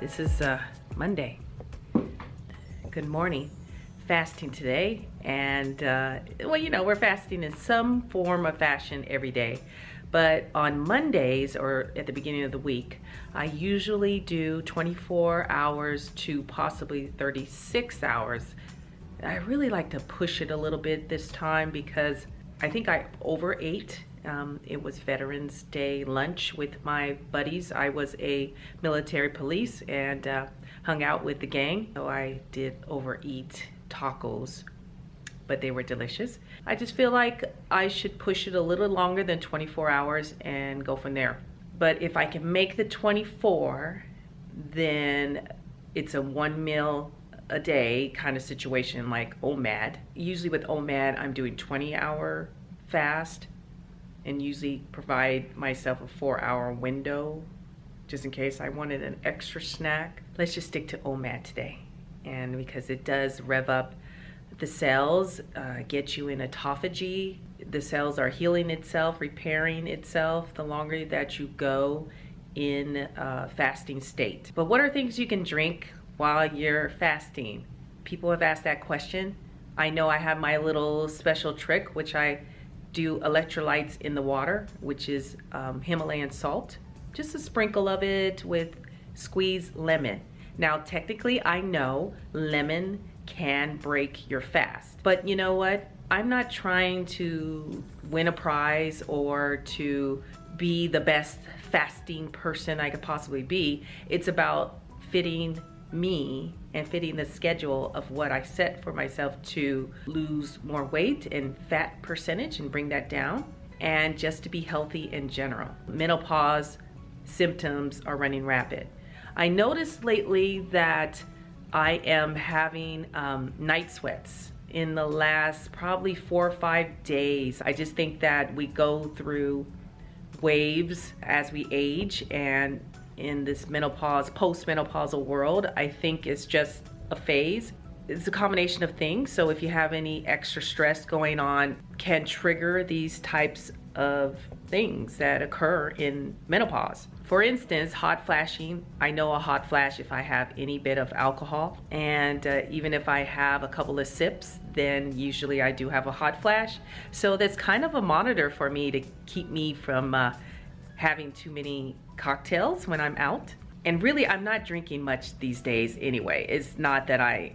This is Monday. Good morning. Fasting today, and well, you know, we're fasting in some form or fashion every day. But on Mondays or at the beginning of the week, I usually do 24 hours to possibly 36 hours. I really like to push it a little bit this time because I think I overate. It was Veterans Day lunch with my buddies. I was a military police and hung out with the gang. So I did overeat tacos, but they were delicious. I just feel like I should push it a little longer than 24 hours and go from there. But if I can make the 24, then it's a one meal a day kind of situation like OMAD. Usually with OMAD, I'm doing 20-hour fast and usually provide myself a 4-hour window just in case I wanted an extra snack. Let's just stick to OMAD today. And because it does rev up the cells, get you in autophagy. The cells are healing itself, repairing itself the longer that you go in a fasting state. But what are things you can drink while you're fasting? People have asked that question. I know I have my little special trick, which I do electrolytes in the water, which is Himalayan salt. Just a sprinkle of it with squeezed lemon. Now, technically, I know lemon can break your fast, but you know what? I'm not trying to win a prize or to be the best fasting person I could possibly be. It's about fitting me and fitting the schedule of what I set for myself to lose more weight and fat percentage and bring that down, and just to be healthy in general. Menopause symptoms are running rapid. I noticed lately that I am having night sweats in the last probably 4 or 5 days. I just think that we go through waves as we age, and in this menopause, post-menopausal world, I think it's just a phase. It's a combination of things. So if you have any extra stress going on, can trigger these types of things that occur in menopause. For instance, hot flashing. I know a hot flash if I have any bit of alcohol, and even if I have a couple of sips, then usually I do have a hot flash. So that's kind of a monitor for me to keep me from having too many cocktails when I'm out. And really, I'm not drinking much these days anyway. It's not that I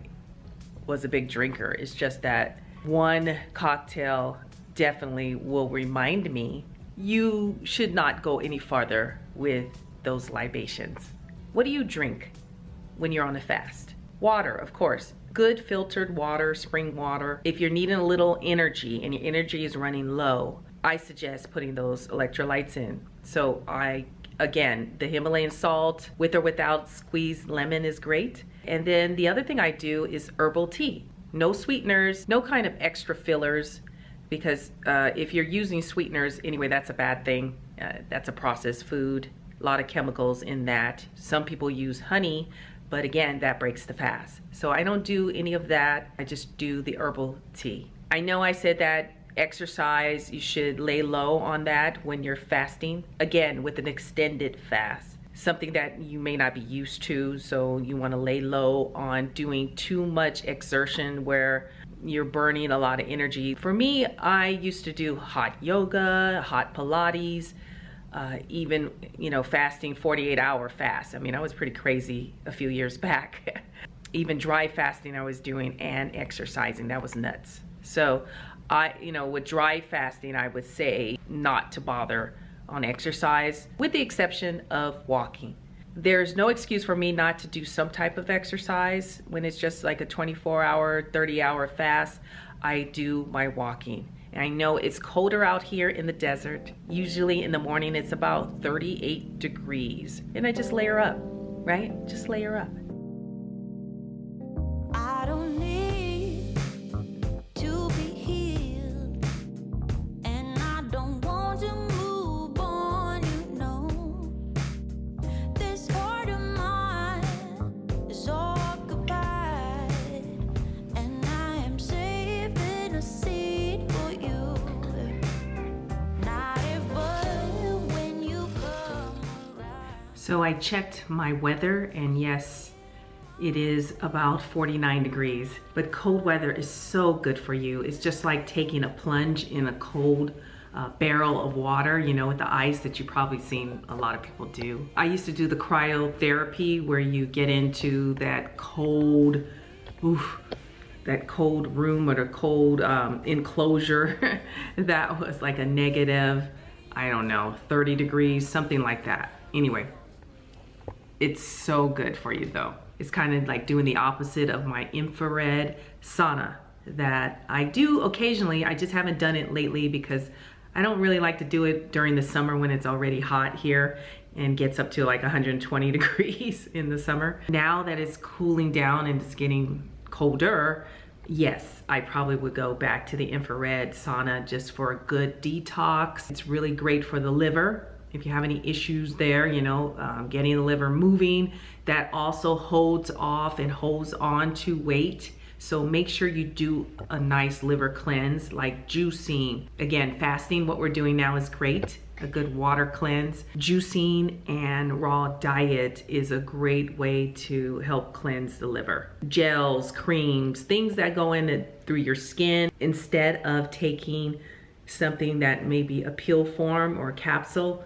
was a big drinker. It's just that one cocktail definitely will remind me you should not go any farther with those libations. What do you drink when you're on a fast? Water, of course. Good filtered water, spring water. If you're needing a little energy and your energy is running low, I suggest putting those electrolytes in. So again, the Himalayan salt with or without squeezed lemon is great. And then the other thing I do is herbal tea. No sweeteners, no kind of extra fillers, because if you're using sweeteners, anyway, that's a bad thing. That's a processed food, a lot of chemicals in that. Some people use honey, but again, that breaks the fast. So I don't do any of that. I just do the herbal tea. I know I said that exercise, you should lay low on that when you're fasting. Again, with an extended fast, something that you may not be used to. So you want to lay low on doing too much exertion where you're burning a lot of energy. For me, I used to do hot yoga, hot Pilates, even, you know, fasting 48-hour fast. I mean, I was pretty crazy a few years back. Even dry fasting I was doing and exercising. That was nuts. So with dry fasting, I would say not to bother on exercise, with the exception of walking. There's no excuse for me not to do some type of exercise. When it's just like a 24-hour, 30-hour fast, I do my walking. And I know it's colder out here in the desert. Usually in the morning, it's about 38 degrees. And I just layer up, right? Just layer up. So I checked my weather, and yes, it is about 49 degrees, but cold weather is so good for you. It's just like taking a plunge in a cold barrel of water, you know, with the ice that you've probably seen a lot of people do. I used to do the cryotherapy where you get into that cold, that cold room or the cold enclosure that was like a negative, I don't know, 30 degrees, something like that. Anyway, it's so good for you though. It's kind of like doing the opposite of my infrared sauna that I do occasionally. I just haven't done it lately because I don't really like to do it during the summer when it's already hot here and gets up to like 120 degrees in the summer. Now that it's cooling down and it's getting colder, yes, I probably would go back to the infrared sauna just for a good detox. It's really great for the liver. If you have any issues there, you know, getting the liver moving, that also holds off and holds on to weight. So make sure you do a nice liver cleanse like juicing. Again, fasting, what we're doing now is great. A good water cleanse. Juicing and raw diet is a great way to help cleanse the liver. Gels, creams, things that go in through your skin instead of taking something that may be a pill form or a capsule.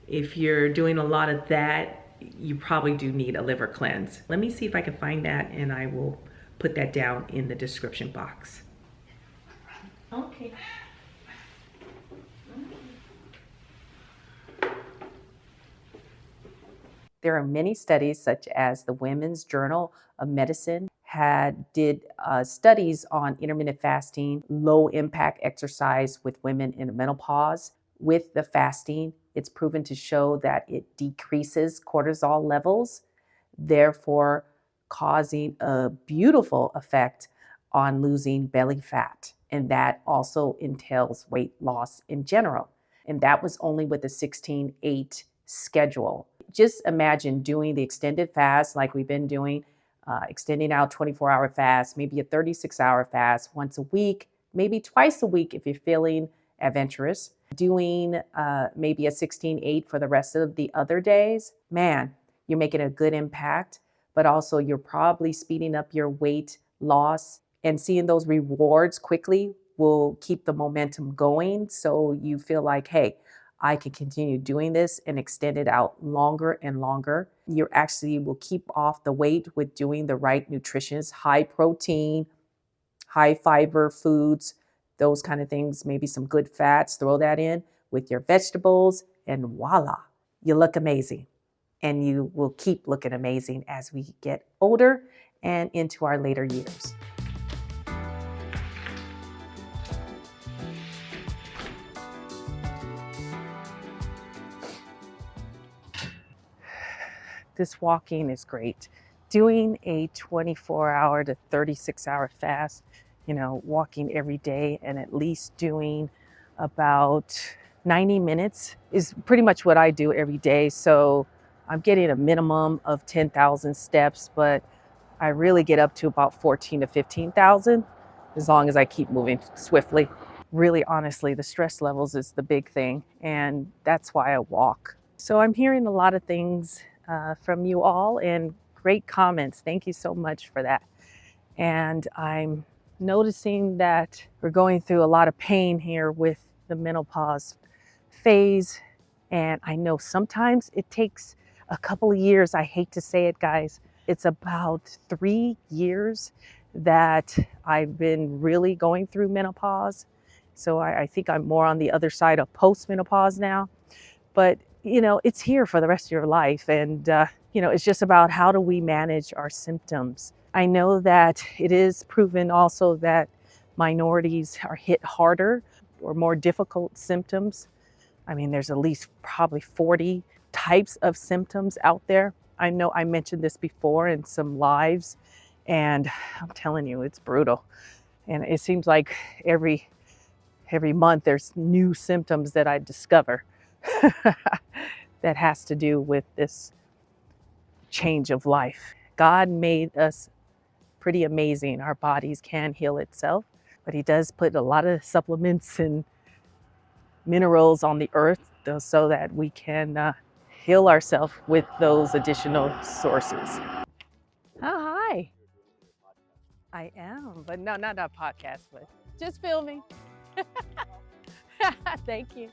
If you're doing a lot of that, you probably do need a liver cleanse. Let me see if I can find that, and I will put that down in the description box. Okay. There are many studies, such as the Women's Journal of Medicine did studies on intermittent fasting, low impact exercise with women in menopause. With the fasting, it's proven to show that it decreases cortisol levels, therefore causing a beautiful effect on losing belly fat. And that also entails weight loss in general. And that was only with a 16-8 schedule. Just imagine doing the extended fast like we've been doing, extending out 24-hour fast, maybe a 36-hour fast once a week, maybe twice a week if you're feeling adventurous, doing maybe a 16-8 for the rest of the other days. Man, you're making a good impact, but also you're probably speeding up your weight loss, and seeing those rewards quickly will keep the momentum going. So you feel like, hey, I can continue doing this and extend it out longer and longer. You actually will keep off the weight with doing the right nutrition, high protein, high fiber foods, those kind of things, maybe some good fats, throw that in with your vegetables, and voila, you look amazing. And you will keep looking amazing as we get older and into our later years. This walking is great. Doing a 24-hour to 36-hour fast, you know, walking every day and at least doing about 90 minutes is pretty much what I do every day. So I'm getting a minimum of 10,000 steps, but I really get up to about 14 to 15,000 as long as I keep moving swiftly. Really, honestly, the stress levels is the big thing, and that's why I walk. So I'm hearing a lot of things from you all, and great comments. Thank you so much for that. And I'm noticing that we're going through a lot of pain here with the menopause phase. And I know sometimes it takes a couple of years. I hate to say it, guys. It's about 3 years that I've been really going through menopause. So I think I'm more on the other side of post-menopause now. But you know, it's here for the rest of your life. And, you know, it's just about how do we manage our symptoms. I know that it is proven also that minorities are hit harder or more difficult symptoms. I mean, there's at least probably 40 types of symptoms out there. I know I mentioned this before in some lives, and I'm telling you, it's brutal. And it seems like every month there's new symptoms that I discover. That has to do with this change of life. God made us pretty amazing. Our bodies can heal itself, but he does put a lot of supplements and minerals on the earth so that we can heal ourselves with those additional sources. Oh, hi. I am, but no, not a podcast, but just filming. Thank you.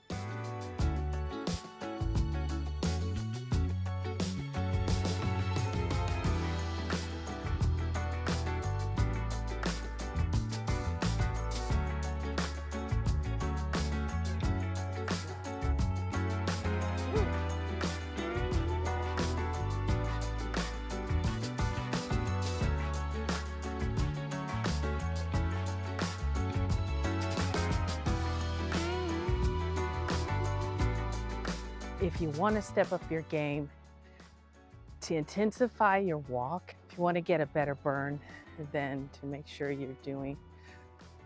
If you want to step up your game, to intensify your walk, if you want to get a better burn, then to make sure you're doing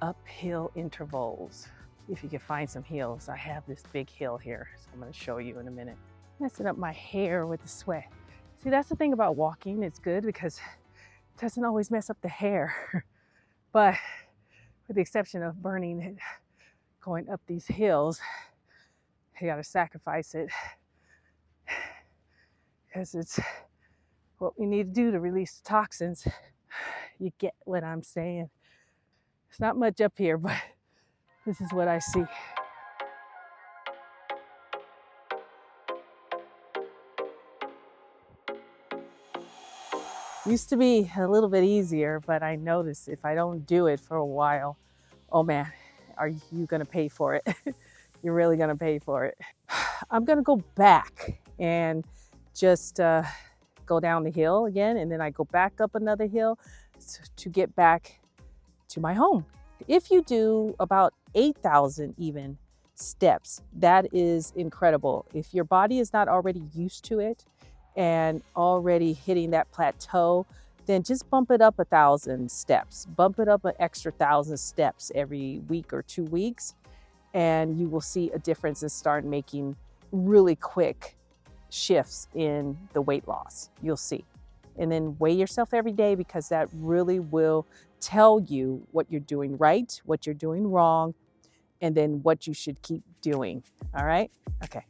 uphill intervals. If you can find some hills. I have this big hill here, so I'm going to show you in a minute. Messing up my hair with the sweat. See, that's the thing about walking. It's good because it doesn't always mess up the hair. But with the exception of burning it, going up these hills, you got to sacrifice it because it's what we need to do to release the toxins. You get what I'm saying? It's not much up here, but this is what I see. Used to be a little bit easier, but I noticed if I don't do it for a while, oh man, are you gonna pay for it? You're really gonna pay for it. I'm gonna go back and just go down the hill again, and then I go back up another hill to get back to my home. If you do about 8,000 even steps, that is incredible. If your body is not already used to it and already hitting that plateau, then just bump it up 1,000 steps. Bump it up an extra 1,000 steps every week or 2 weeks, and you will see a difference and start making really quick shifts in the weight loss. You'll see. And then weigh yourself every day, because that really will tell you what you're doing right, what you're doing wrong, and then what you should keep doing. All right? Okay.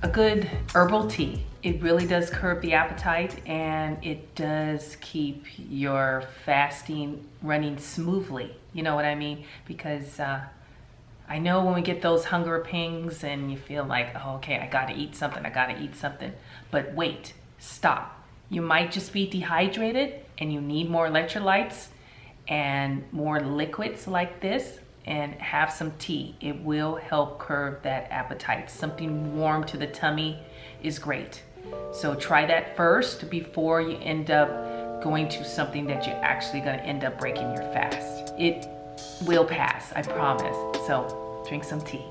A good herbal tea. It really does curb the appetite, and it does keep your fasting running smoothly. You know what I mean? Because I know when we get those hunger pings and you feel like, oh, okay, I gotta eat something, But wait, stop. You might just be dehydrated and you need more electrolytes and more liquids like this, and have some tea. It will help curb that appetite. Something warm to the tummy is great. So try that first before you end up going to something that you're actually gonna end up breaking your fast. It will pass, I promise. So drink some tea.